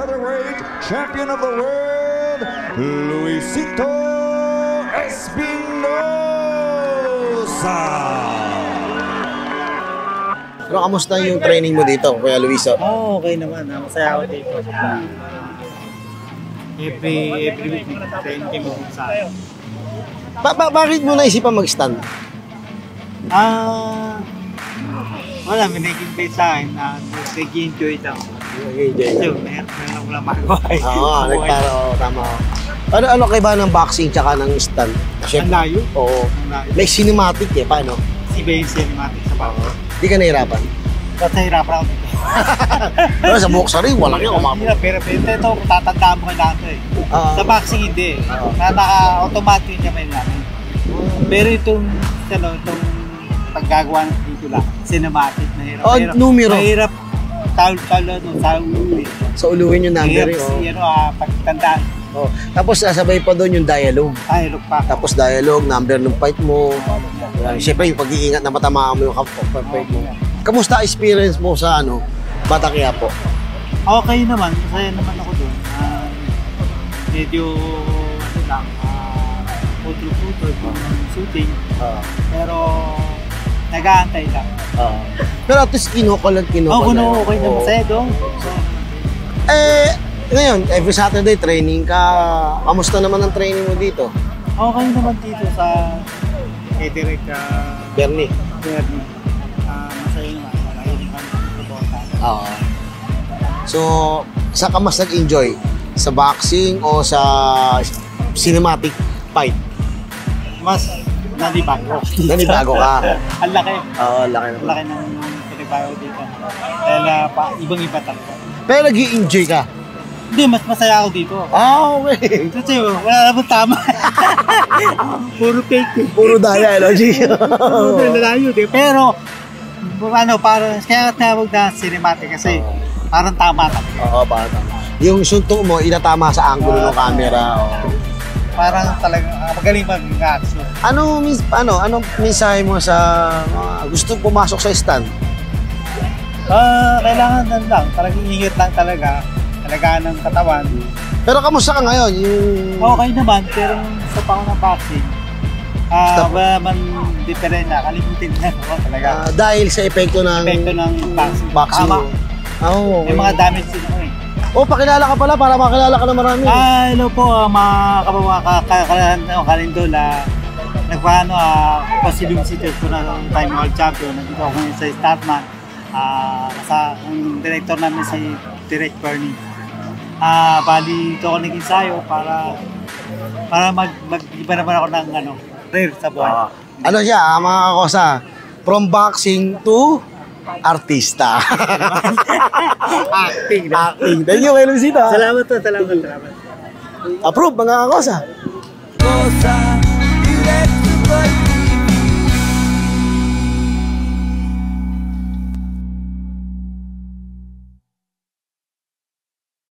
Featherweight Champion of the World, Luisito Espinosa. Pero kamusta yung training mo dito, Kuya Luiso? Okay naman. Masaya ako dito. Every week, training kami sa akin. Bakit mo naisipan mag-stand? Wala, may nag-invite sa akin na nag-enjoy lang. Medyo, meron lang wala magawa. Oo, tama. Ano kayo ba ng boxing tsaka ng stand? Ang layo? Oo. May cinematic paano? Iba yung cinematic sa bawah. Di ka nahirapan? Kasi nahirapan ako dito. Pero sa boxer rin, walang yung kumapit. Pero ito, tatandaan mo kailangan ito eh. Sa boxing hindi eh. Naka-automatic yung kamay namin. Pero itong paggagawa ng dito lang, cinematic, mahirap. Oh, numero? Mahirap sa uluwi. Sa uluwin yung number yun. Pagtandaan. Oh. Tapos sabay pa doon yung dialogue. Dialogue pa. Tapos dialogue, number ng fight mo. Siyempre yung pag-iingat na matamaan mo yung fight mo. Kamusta experience mo sa Bata Quiapo? Okay naman, masaya naman ako doon. Medyo putol kung shooting. Pero nag-aantay lang. Pero at least kinuha lang. Okay na masaya doon. Ngayon, every Saturday training ka. Kamusta naman ang training mo dito? Okay naman dito sa Direk Bernie. Masaya naman. Malaking kami sa Oo. So, saan ka mas nag-enjoy? Sa boxing o sa cinematic fight? Mas nanibago. Nanibago ka? Ang laki. Oo, laki naman. Ang laki ng pinibago dito. Dahil ibang-iba talaga. Pero nag-i-enjoy ka? Hindi, mas masaya ako dito. Okay. Kasi wala naman tama. Puro fake. Puro daya, Puro layo. Pero, parang kaya tawag na cinematic kasi parang tama. Oo, parang tama. Yung suntok mo, inatama sa angulo ng camera. Parang talagang magaling mag-action. Anong mensahe mo sa mga gustong pumasok sa stand? Kailangan lang. Talagang ingat lang talaga. Talagaan ng katawan. Pero kamusta ka ngayon? Okay naman, pero sa pangon ng boxing, wala man diferensya, kalimutin na ako talaga. Dahil sa epekto ng boxing. Tama. Okay. May mga damage din ako eh. Pakilala ka pala para makilala ka ng marami. Hello po, mga kalindola. Ako si Luisito ko na time world champion. Nandito ako ngayon sa Startman. Ang director namin si Direk Bernie. Bali ito ako nag-ensayo para mag-iba naman ako ng rare sa buhay. Ano siya, mga kakosa? From boxing to artista. Acting. Thank you, Kuya Luisito. Salamat. Approve, mga kakosa.